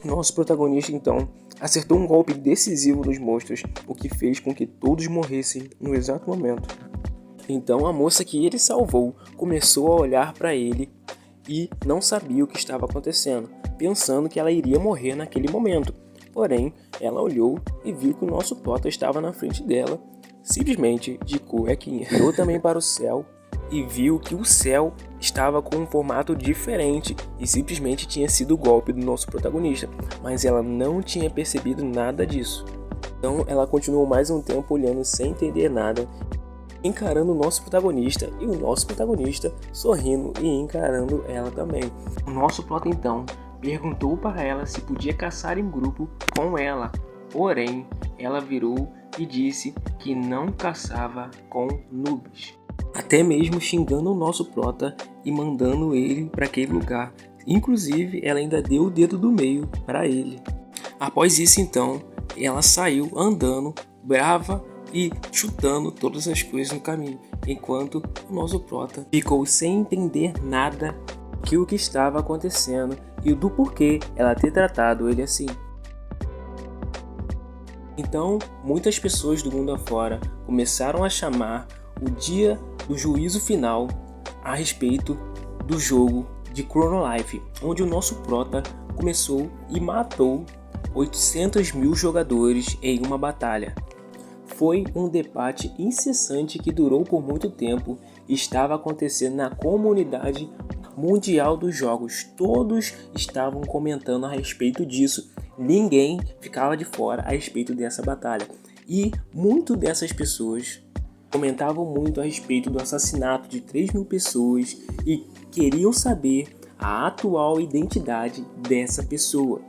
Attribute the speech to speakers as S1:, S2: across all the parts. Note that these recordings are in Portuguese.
S1: Nosso protagonista então acertou um golpe decisivo nos monstros, o que fez com que todos morressem no exato momento. Então a moça que ele salvou começou a olhar para ele e não sabia o que estava acontecendo, pensando que ela iria morrer naquele momento. Porém, ela olhou e viu que o nosso prota estava na frente dela, simplesmente de cuequinha. Olhou também para o céu e viu que o céu estava com um formato diferente e simplesmente tinha sido o golpe do nosso protagonista, mas ela não tinha percebido nada disso. Então ela continuou mais um tempo olhando sem entender nada, encarando o nosso protagonista e o nosso protagonista sorrindo e encarando ela também. O nosso prota então perguntou para ela se podia caçar em grupo com ela, porém ela virou e disse que não caçava com noobs, até mesmo xingando o nosso prota e mandando ele para aquele lugar. Inclusive ela ainda deu o dedo do meio para ele. Após isso então ela saiu andando brava e chutando todas as coisas no caminho, enquanto o nosso prota ficou sem entender nada que o que estava acontecendo e do porquê ela ter tratado ele assim. Então, muitas pessoas do mundo afora começaram a chamar o dia do juízo final a respeito do jogo de Chrono Life, onde o nosso prota começou e matou 800 mil jogadores em uma batalha. Foi um debate incessante que durou por muito tempo e estava acontecendo na comunidade mundial dos jogos. Todos estavam comentando a respeito disso. Ninguém ficava de fora a respeito dessa batalha. E muito dessas pessoas comentavam muito a respeito do assassinato de 3.000 pessoas e queriam saber a atual identidade dessa pessoa,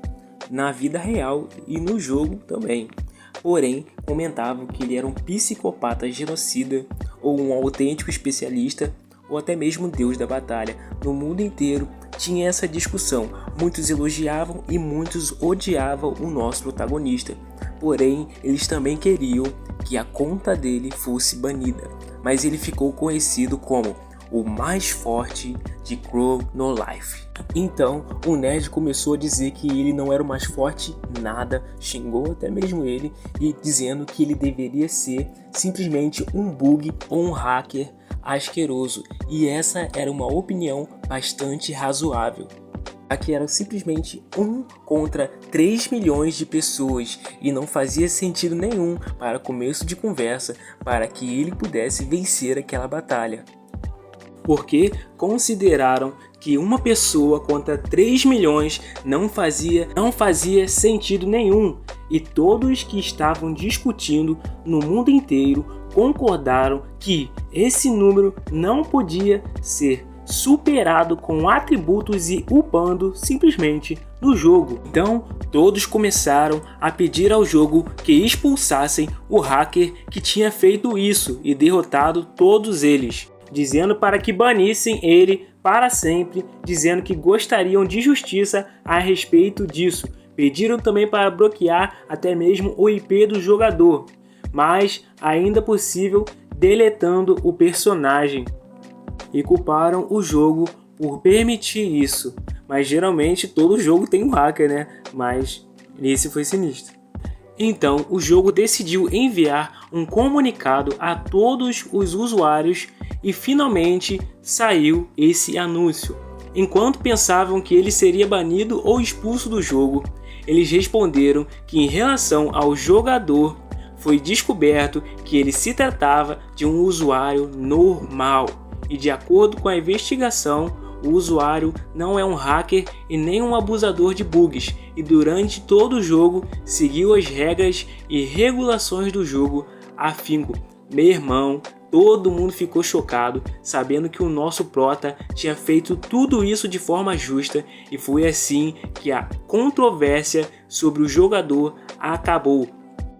S1: na vida real e no jogo também. Porém, comentavam que ele era um psicopata genocida ou um autêntico especialista ou até mesmo deus da batalha. No mundo inteiro tinha essa discussão. Muitos elogiavam e muitos odiavam o nosso protagonista. Porém, eles também queriam que a conta dele fosse banida. Mas ele ficou conhecido como o mais forte de Chrono Life. Então o nerd começou a dizer que ele não era o mais forte nada, xingou até mesmo ele e dizendo que ele deveria ser simplesmente um bug ou um hacker asqueroso, e essa era uma opinião bastante razoável. Aqui era simplesmente 1 contra 3 milhões de pessoas e não fazia sentido nenhum para começo de conversa para que ele pudesse vencer aquela batalha. Porque consideraram que uma pessoa contra 3 milhões não fazia sentido nenhum, e todos que estavam discutindo no mundo inteiro concordaram que esse número não podia ser superado com atributos e upando simplesmente no jogo. Então todos começaram a pedir ao jogo que expulsassem o hacker que tinha feito isso e derrotado todos eles, dizendo para que banissem ele para sempre, dizendo que gostariam de justiça a respeito disso. Pediram também para bloquear até mesmo o IP do jogador, mas ainda possível deletando o personagem, e culparam o jogo por permitir isso. Mas geralmente todo jogo tem um hacker, né? Mas esse foi sinistro. Então o jogo decidiu enviar um comunicado a todos os usuários e finalmente saiu esse anúncio. Enquanto pensavam que ele seria banido ou expulso do jogo, eles responderam que em relação ao jogador foi descoberto que ele se tratava de um usuário normal e, de acordo com a investigação, o usuário não é um hacker e nem um abusador de bugs, e durante todo o jogo seguiu as regras e regulações do jogo a afinco. Meu irmão, todo mundo ficou chocado sabendo que o nosso prota tinha feito tudo isso de forma justa, e foi assim que a controvérsia sobre o jogador acabou.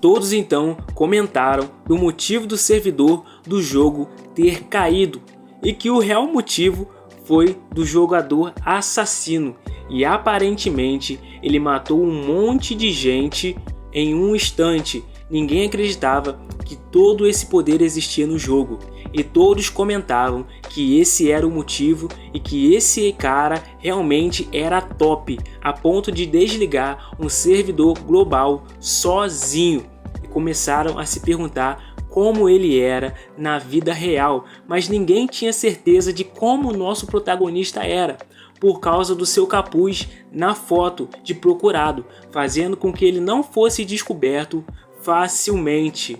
S1: Todos então comentaram do motivo do servidor do jogo ter caído e que o real motivo foi do jogador assassino, e aparentemente ele matou um monte de gente em um instante. Ninguém acreditava que todo esse poder existia no jogo. e todos comentavam que esse era o motivo e que esse cara realmente era top, a ponto de desligar um servidor global sozinho. E começaram a se perguntar como ele era na vida real, mas ninguém tinha certeza de como o nosso protagonista era, por causa do seu capuz na foto de procurado, fazendo com que ele não fosse descoberto facilmente.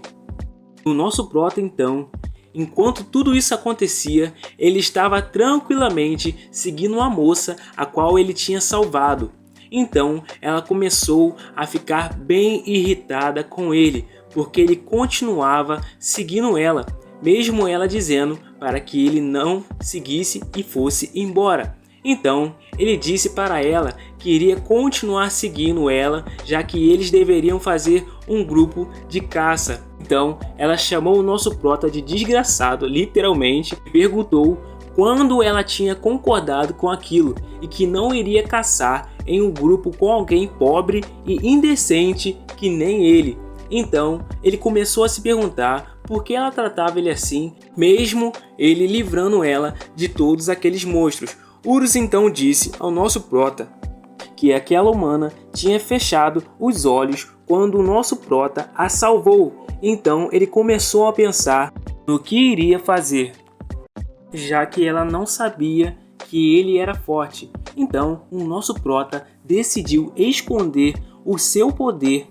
S1: O nosso prota, então, enquanto tudo isso acontecia, ele estava tranquilamente seguindo a moça a qual ele tinha salvado. Então ela começou a ficar bem irritada com ele, porque ele continuava seguindo ela, mesmo ela dizendo para que ele não seguisse e fosse embora. Então ele disse para ela que iria continuar seguindo ela, já que eles deveriam fazer um grupo de caça. Então ela chamou o nosso prota de desgraçado, literalmente, e perguntou quando ela tinha concordado com aquilo e que não iria caçar em um grupo com alguém pobre e indecente que nem ele. Então ele começou a se perguntar por que ela tratava ele assim, mesmo ele livrando ela de todos aqueles monstros. Urus então disse ao nosso prota que aquela humana tinha fechado os olhos quando o nosso prota a salvou. Então ele começou a pensar no que iria fazer, já que ela não sabia que ele era forte. Então o nosso prota decidiu esconder o seu poder.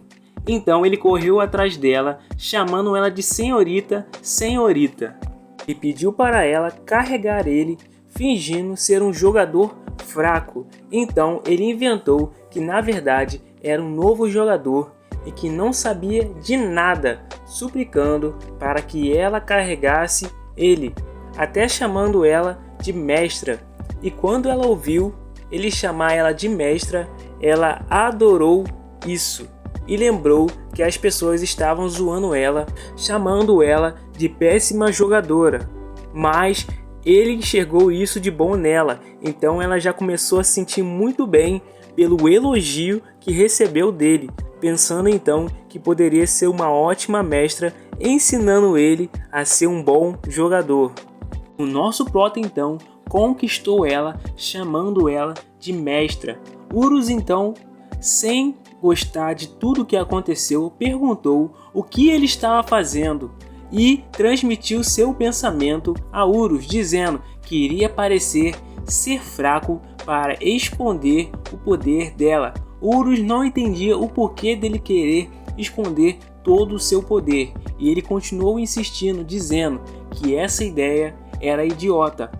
S1: Então ele correu atrás dela, chamando ela de senhorita, senhorita, e pediu para ela carregar ele, fingindo ser um jogador fraco. Então ele inventou que na verdade era um novo jogador e que não sabia de nada, suplicando para que ela carregasse ele, até chamando ela de mestra. E quando ela ouviu ele chamar ela de mestra, ela adorou isso e lembrou que as pessoas estavam zoando ela, chamando ela de péssima jogadora. Mas ele enxergou isso de bom nela, então ela já começou a se sentir muito bem pelo elogio que recebeu dele, pensando então que poderia ser uma ótima mestra, ensinando ele a ser um bom jogador. O nosso prota então conquistou ela, chamando ela de mestra. Urus então, sem gostar de tudo o que aconteceu, perguntou o que ele estava fazendo e transmitiu seu pensamento a Urus, dizendo que iria parecer ser fraco para esconder o poder dela. Urus não entendia o porquê dele querer esconder todo o seu poder, e ele continuou insistindo, dizendo que essa ideia era idiota.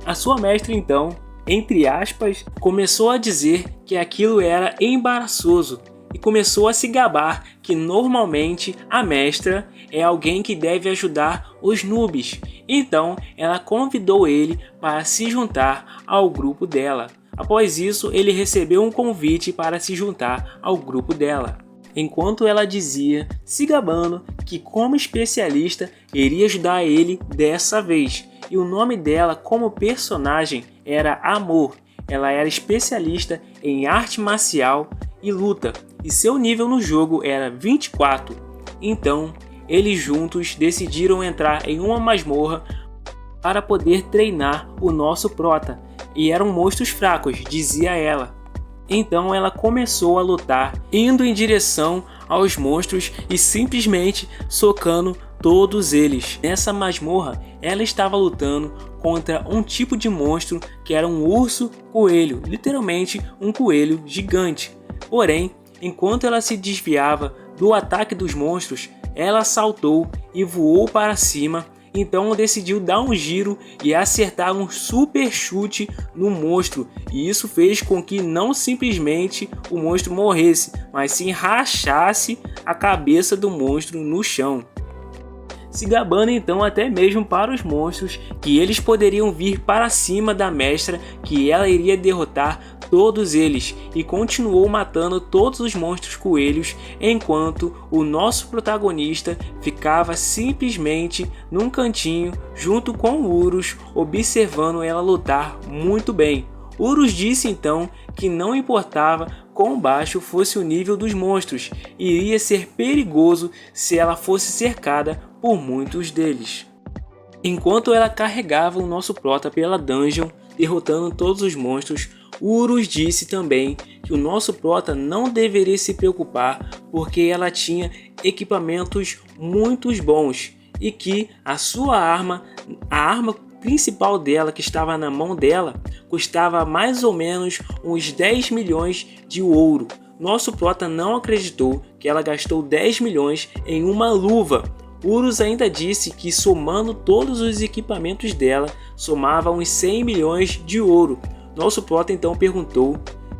S1: A sua mestra então, entre aspas, começou a dizer que aquilo era embaraçoso e começou a se gabar que normalmente a mestra é alguém que deve ajudar os noobs. Então ela convidou ele para se juntar ao grupo dela. Após isso, ele recebeu um convite para se juntar ao grupo dela, enquanto ela dizia, se gabando, que como especialista iria ajudar ele dessa vez. E o nome dela como personagem era Amor. Ela era especialista em arte marcial e luta, e seu nível no jogo era 24. Então, eles juntos decidiram entrar em uma masmorra para poder treinar o nosso prota, e eram monstros fracos, dizia ela. Então ela começou a lutar, indo em direção aos monstros e simplesmente socando todos eles. Nessa masmorra, ela estava lutando contra um tipo de monstro que era um urso-coelho, literalmente um coelho gigante. Porém, enquanto ela se desviava do ataque dos monstros, ela saltou e voou para cima. Então decidiu dar um giro e acertar um super chute no monstro, e isso fez com que não simplesmente o monstro morresse, mas sim rachasse a cabeça do monstro no chão, se gabando então até mesmo para os monstros que eles poderiam vir para cima da mestra, que ela iria derrotar todos eles, e continuou matando todos os monstros coelhos, enquanto o nosso protagonista ficava simplesmente num cantinho junto com Urus, observando ela lutar muito bem. Urus disse então que não importava quão baixo fosse o nível dos monstros, iria ser perigoso se ela fosse cercada por muitos deles. Enquanto ela carregava o nosso prota pela dungeon, derrotando todos os monstros, Urus disse também que o nosso prota não deveria se preocupar porque ela tinha equipamentos muito bons e que a sua arma, a arma principal dela que estava na mão dela, custava mais ou menos uns 10 milhões de ouro. Nosso prota não acreditou que ela gastou 10 milhões em uma luva. Urus ainda disse que somando todos os equipamentos dela, somava uns 100 milhões de ouro. Nosso prota então perguntou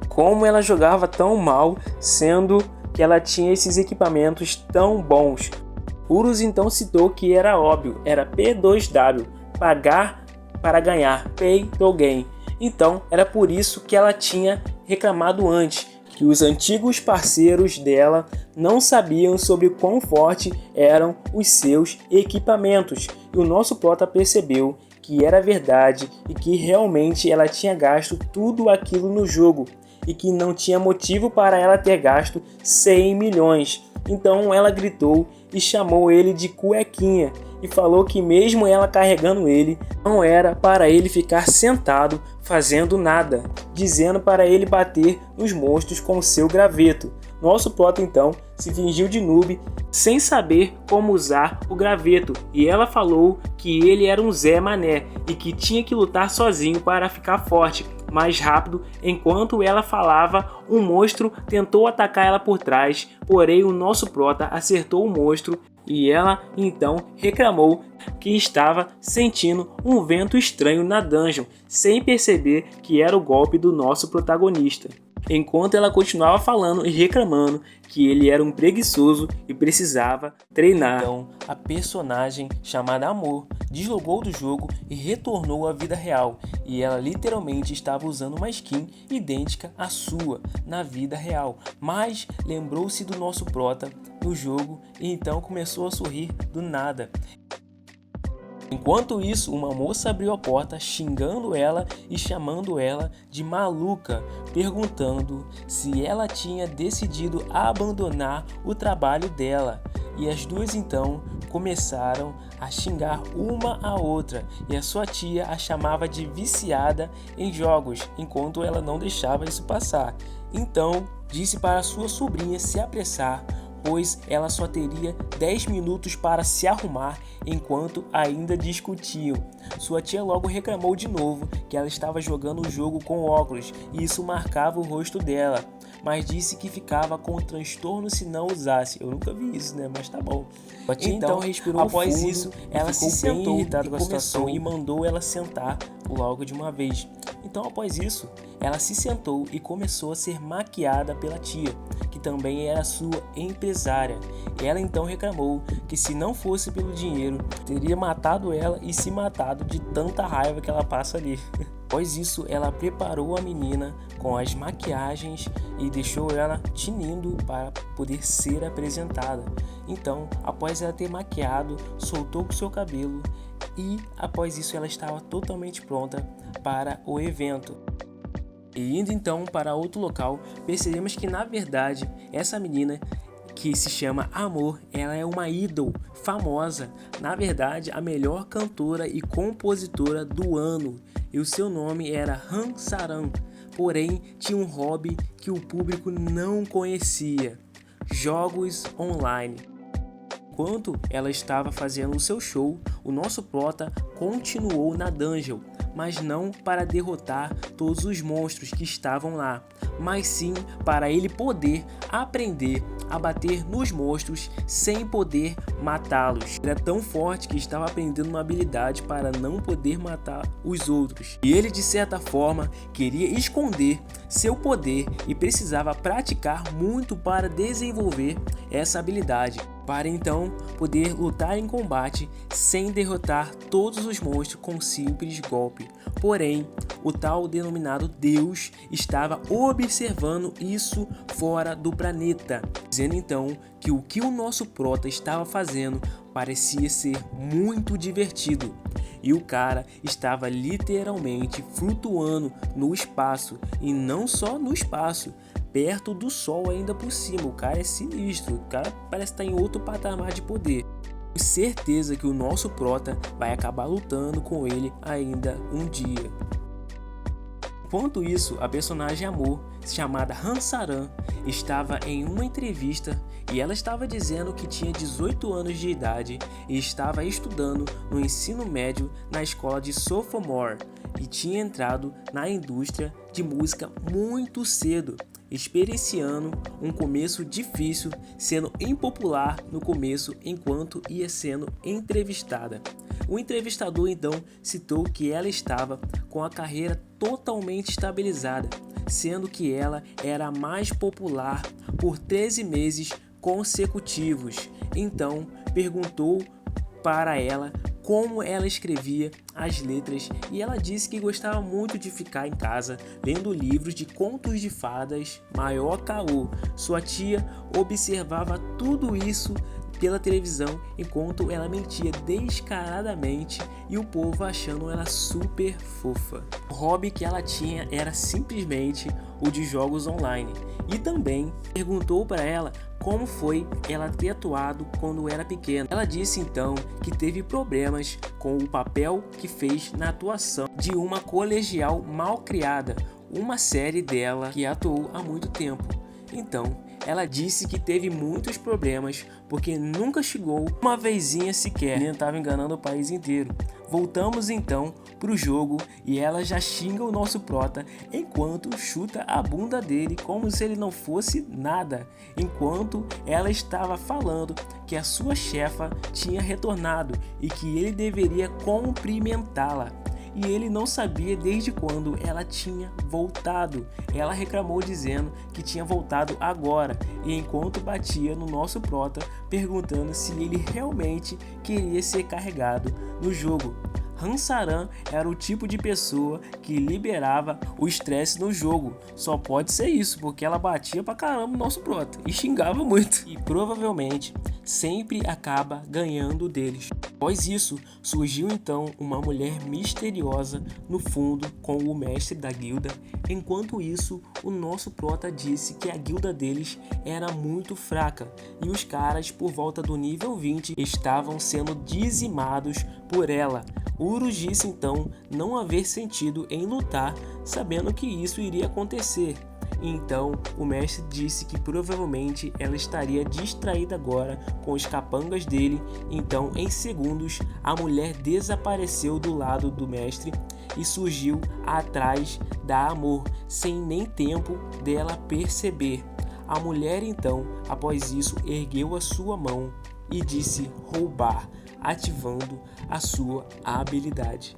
S1: como ela jogava tão mal, sendo que ela tinha esses equipamentos tão bons. Urus então citou que era óbvio, era P2W, pagar para ganhar, pay to gain. Então era por isso que ela tinha reclamado antes, que os antigos parceiros dela não sabiam sobre quão forte eram os seus equipamentos. E o nosso prota percebeu que era verdade e que realmente ela tinha gasto tudo aquilo no jogo e que não tinha motivo para ela ter gasto 100 milhões. Então ela gritou e chamou ele de cuequinha e falou que mesmo ela carregando ele, não era para ele ficar sentado fazendo nada, dizendo para ele bater nos monstros com seu graveto. Nosso prota então se fingiu de noob sem saber como usar o graveto e ela falou que ele era um Zé Mané e que tinha que lutar sozinho para ficar forte, mais rápido. Enquanto ela falava, um monstro tentou atacar ela por trás, porém o nosso prota acertou o monstro e ela então reclamou que estava sentindo um vento estranho na dungeon, sem perceber que era o golpe do nosso protagonista. Enquanto ela continuava falando e reclamando que ele era um preguiçoso e precisava treinar. Então, a personagem chamada Amor deslogou do jogo e retornou à vida real, e ela literalmente estava usando uma skin idêntica à sua na vida real, mas lembrou-se do nosso prota no jogo e então começou a sorrir do nada. Enquanto isso, uma moça abriu a porta xingando ela e chamando ela de maluca, perguntando se ela tinha decidido abandonar o trabalho dela. E as duas então começaram a xingar uma a outra e a sua tia a chamava de viciada em jogos, enquanto ela não deixava isso passar. Então disse para sua sobrinha se apressar, pois ela só teria 10 minutos para se arrumar enquanto ainda discutiam. Sua tia logo reclamou de novo que ela estava jogando o jogo com óculos e isso marcava o rosto dela, mas disse que ficava com transtorno se não usasse. Eu nunca vi isso, né? Mas tá bom. Então respirou após fundo, isso, ela se sentou irritada com a situação e mandou ela sentar logo de uma vez. Então após isso, ela se sentou e começou a ser maquiada pela tia, que também era sua empresária. Ela então reclamou que se não fosse pelo dinheiro, teria matado ela e se matado de tanta raiva que ela passa ali. Após isso, ela preparou a menina com as maquiagens e deixou ela tinindo para poder ser apresentada. Então, após ela ter maquiado, soltou o seu cabelo e após isso ela estava totalmente pronta para o evento. E indo então para outro local, percebemos que na verdade essa menina que se chama Amor, ela é uma idol famosa, na verdade a melhor cantora e compositora do ano, e o seu nome era Han Saran, porém tinha um hobby que o público não conhecia: jogos online. Enquanto ela estava fazendo o seu show, o nosso prota continuou na dungeon, mas não para derrotar todos os monstros que estavam lá, mas sim para ele poder aprender a bater nos monstros sem poder matá-los. Ele é tão forte que estava aprendendo uma habilidade para não poder matar os outros. E ele de certa forma queria esconder seu poder e precisava praticar muito para desenvolver essa habilidade, para então poder lutar em combate sem derrotar todos os monstros com um simples golpe. Porém, o tal denominado Deus estava observando isso fora do planeta, dizendo então que o nosso prota estava fazendo parecia ser muito divertido. E o cara estava literalmente flutuando no espaço, e não só no espaço, perto do sol ainda por cima. O cara é sinistro, o cara parece estar em outro patamar de poder. certeza que o nosso prota vai acabar lutando com ele ainda um dia. Enquanto isso, a personagem Amor, chamada Han-Saran, estava em uma entrevista e ela estava dizendo que tinha 18 anos de idade e estava estudando no ensino médio na escola de Sophomore e tinha entrado na indústria de música muito cedo, experienciando um começo difícil, sendo impopular no começo enquanto ia sendo entrevistada. O entrevistador então citou que ela estava com a carreira totalmente estabilizada, sendo que ela era a mais popular por 13 meses consecutivos. Então perguntou para ela como ela escrevia as letras e ela disse que gostava muito de ficar em casa lendo livros de contos de fadas, maior caô. Sua tia observava tudo isso pela televisão enquanto ela mentia descaradamente e o povo achando ela super fofa. O hobby que ela tinha era simplesmente o de jogos online e também perguntou para ela como foi ela ter atuado quando era pequena. Ela disse então que teve problemas com o papel que fez na atuação de uma colegial mal criada, uma série dela que atuou há muito tempo. Então, ela disse que teve muitos problemas porque nunca chegou uma vezinha sequer, nem estava enganando o país inteiro. Voltamos então pro jogo e ela já xinga o nosso prota enquanto chuta a bunda dele como se ele não fosse nada, enquanto ela estava falando que a sua chefa tinha retornado e que ele deveria cumprimentá-la. E ele não sabia desde quando ela tinha voltado. Ela reclamou dizendo que tinha voltado agora, e enquanto batia no nosso prota, perguntando se ele realmente queria ser carregado no jogo. Han-Saran era o tipo de pessoa que liberava o estresse no jogo. Só pode ser isso, porque ela batia pra caramba no nosso prota e xingava muito. E provavelmente sempre acaba ganhando deles. Após isso, surgiu então uma mulher misteriosa no fundo com o mestre da guilda. Enquanto isso, o nosso prota disse que a guilda deles era muito fraca e os caras por volta do nível 20 estavam sendo dizimados por ela. Urus disse então não haver sentido em lutar, sabendo que isso iria acontecer. Então o mestre disse que provavelmente ela estaria distraída agora com os capangas dele. Então em segundos a mulher desapareceu do lado do mestre e surgiu atrás da Amor, sem nem tempo dela perceber. A mulher então, após isso, ergueu a sua mão e disse roubar, ativando a sua habilidade.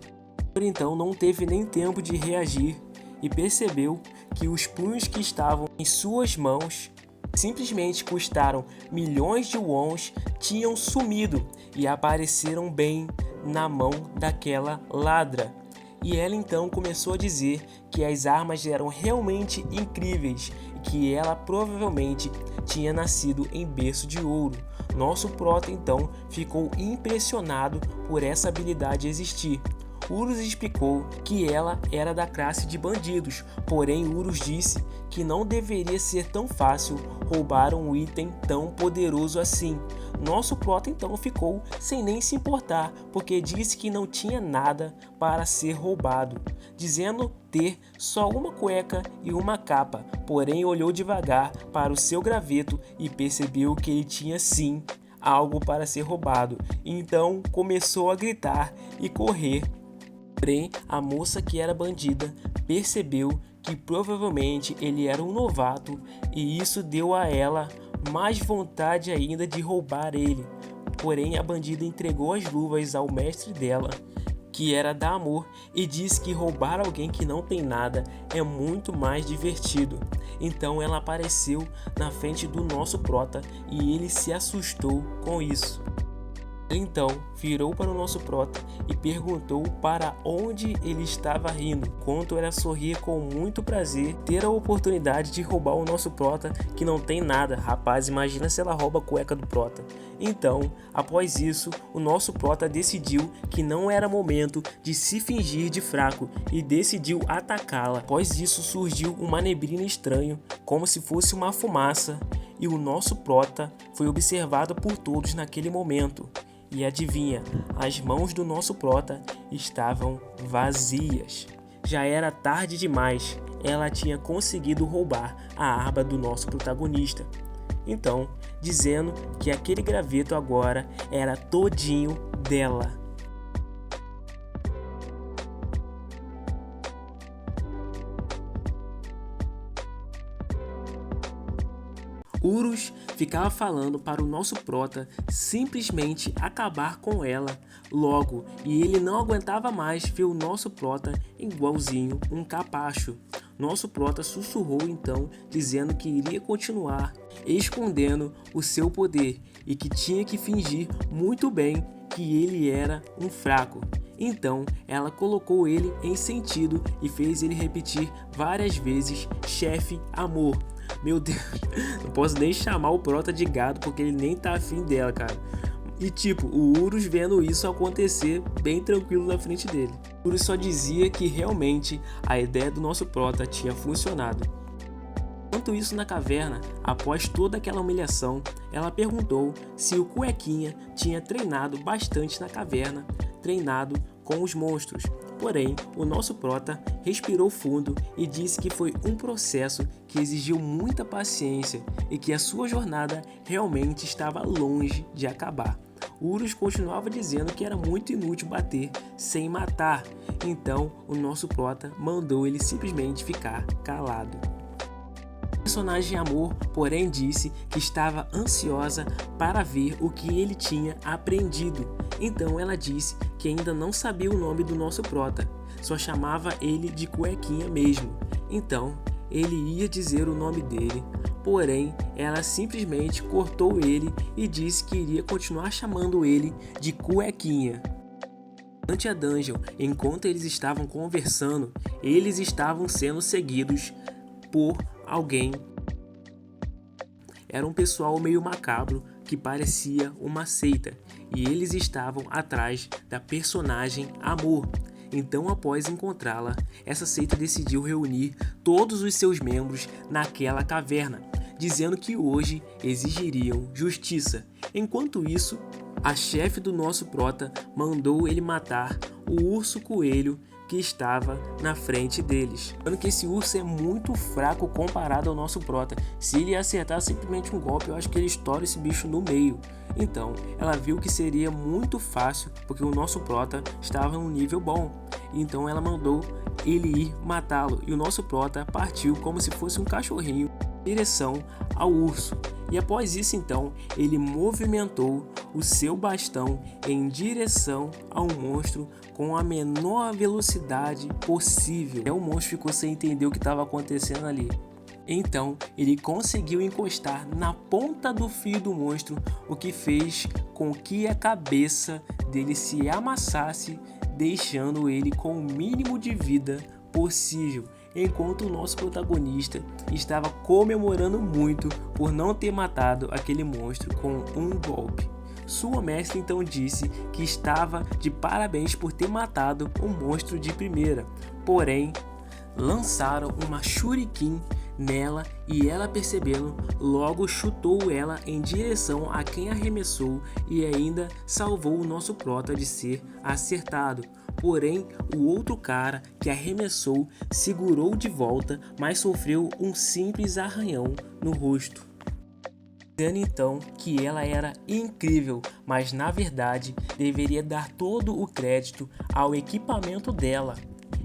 S1: Por então não teve nem tempo de reagir e percebeu que os punhos que estavam em suas mãos simplesmente custaram milhões de wons, tinham sumido e apareceram bem na mão daquela ladra. E ela então começou a dizer que as armas eram realmente incríveis e que ela provavelmente tinha nascido em berço de ouro. Nosso prota então ficou impressionado por essa habilidade existir. Urus explicou que ela era da classe de bandidos, porém Urus disse que não deveria ser tão fácil roubar um item tão poderoso assim. Nosso prota então ficou sem nem se importar, porque disse que não tinha nada para ser roubado, dizendo ter só uma cueca e uma capa, porém olhou devagar para o seu graveto e percebeu que ele tinha sim algo para ser roubado. Então começou a gritar e correr. Porém, a moça que era bandida percebeu que provavelmente ele era um novato e isso deu a ela mais vontade ainda de roubar ele. Porém, a bandida entregou as luvas ao mestre dela, que era da Amor, e disse que roubar alguém que não tem nada é muito mais divertido. Então ela apareceu na frente do nosso prota e ele se assustou com isso. Então virou para o nosso prota e perguntou para onde ele estava rindo, enquanto ela sorria com muito prazer ter a oportunidade de roubar o nosso prota que não tem nada. Rapaz, imagina se ela rouba a cueca do prota. Então, após isso, o nosso prota decidiu que não era momento de se fingir de fraco e decidiu atacá-la. Após isso surgiu uma neblina estranha, como se fosse uma fumaça, e o nosso prota foi observado por todos naquele momento. E adivinha, as mãos do nosso prota estavam vazias. Já era tarde demais, ela tinha conseguido roubar a arma do nosso protagonista. Então, dizendo que aquele graveto agora era todinho dela. Urus ficava falando para o nosso prota simplesmente acabar com ela logo, e ele não aguentava mais ver o nosso prota igualzinho um capacho. Nosso prota sussurrou então, dizendo que iria continuar escondendo o seu poder e que tinha que fingir muito bem que ele era um fraco. Então ela colocou ele em sentido e fez ele repetir várias vezes: chefe, amor. Meu Deus, não posso nem chamar o prota de gado porque ele nem tá afim dela, cara. E tipo, o Urus vendo isso acontecer bem tranquilo na frente dele. O Urus só dizia que realmente a ideia do nosso prota tinha funcionado. Enquanto isso, na caverna, após toda aquela humilhação, ela perguntou se o Cuequinha tinha treinado bastante na caverna, treinado com os monstros. Porém, o nosso prota respirou fundo e disse que foi um processo que exigiu muita paciência e que a sua jornada realmente estava longe de acabar. Urus continuava dizendo que era muito inútil bater sem matar, então o nosso prota mandou ele simplesmente ficar calado. O personagem Amor, porém, disse que estava ansiosa para ver o que ele tinha aprendido. Então ela disse que ainda não sabia o nome do nosso prota, só chamava ele de Cuequinha mesmo. Então ele ia dizer o nome dele, porém ela simplesmente cortou ele e disse que iria continuar chamando ele de Cuequinha. Durante a dungeon, enquanto eles estavam conversando, eles estavam sendo seguidos por alguém. Era um pessoal meio macabro que parecia uma seita, e eles estavam atrás da personagem Amor. Então, após encontrá-la, essa seita decidiu reunir todos os seus membros naquela caverna, dizendo que hoje exigiriam justiça. Enquanto isso, a chefe do nosso prota mandou ele matar o urso coelho que estava na frente deles. Lembrando que esse urso é muito fraco comparado ao nosso prota. Se ele acertar simplesmente um golpe, eu acho que ele estoura esse bicho no meio. Então, ela viu que seria muito fácil, porque o nosso prota estava em um nível bom. Então ela mandou ele ir matá-lo, e o nosso prota partiu como se fosse um cachorrinho em direção ao urso. E após isso, então, ele movimentou o seu bastão em direção ao monstro com a menor velocidade possível. O monstro ficou sem entender o que estava acontecendo ali. Então, ele conseguiu encostar na ponta do fio do monstro, o que fez com que a cabeça dele se amassasse, deixando ele com o mínimo de vida possível, enquanto o nosso protagonista estava comemorando muito por não ter matado aquele monstro com um golpe. Sua mestra então disse que estava de parabéns por ter matado o monstro de primeira, porém lançaram uma shuriken nela e ela, percebendo, logo chutou ela em direção a quem arremessou e ainda salvou o nosso prota de ser acertado. Porém, o outro cara que arremessou segurou de volta, mas sofreu um simples arranhão no rosto. Dizendo então que ela era incrível, mas na verdade deveria dar todo o crédito ao equipamento dela.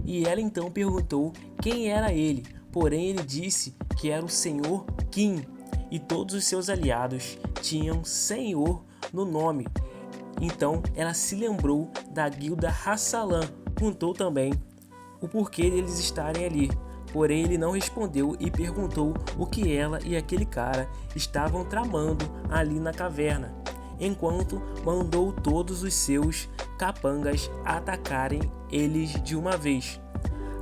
S1: E ela então perguntou quem era ele, porém ele disse que era o Senhor Kim, e todos os seus aliados tinham Senhor no nome. Então ela se lembrou da guilda Hassalan, perguntou também o porquê deles estarem ali, porém ele não respondeu e perguntou o que ela e aquele cara estavam tramando ali na caverna, enquanto mandou todos os seus capangas atacarem eles de uma vez.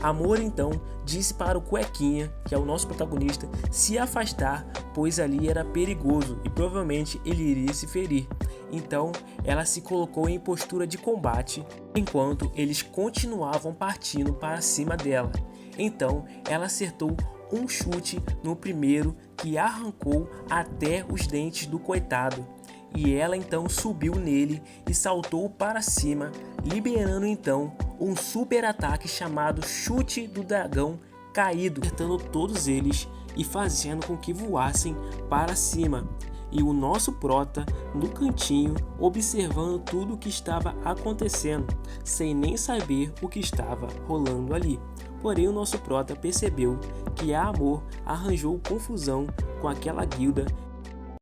S1: Amor então disse para o Cuequinha, que é o nosso protagonista, se afastar, pois ali era perigoso e provavelmente ele iria se ferir. Então ela se colocou em postura de combate enquanto eles continuavam partindo para cima dela. Então ela acertou um chute no primeiro que arrancou até os dentes do coitado. e ela então subiu nele e saltou para cima, liberando então um super ataque chamado Chute do Dragão Caído, acertando todos eles e fazendo com que voassem para cima. E o nosso prota no cantinho observando tudo o que estava acontecendo, sem nem saber o que estava rolando ali. Porém o nosso prota percebeu que a Amor arranjou confusão com aquela guilda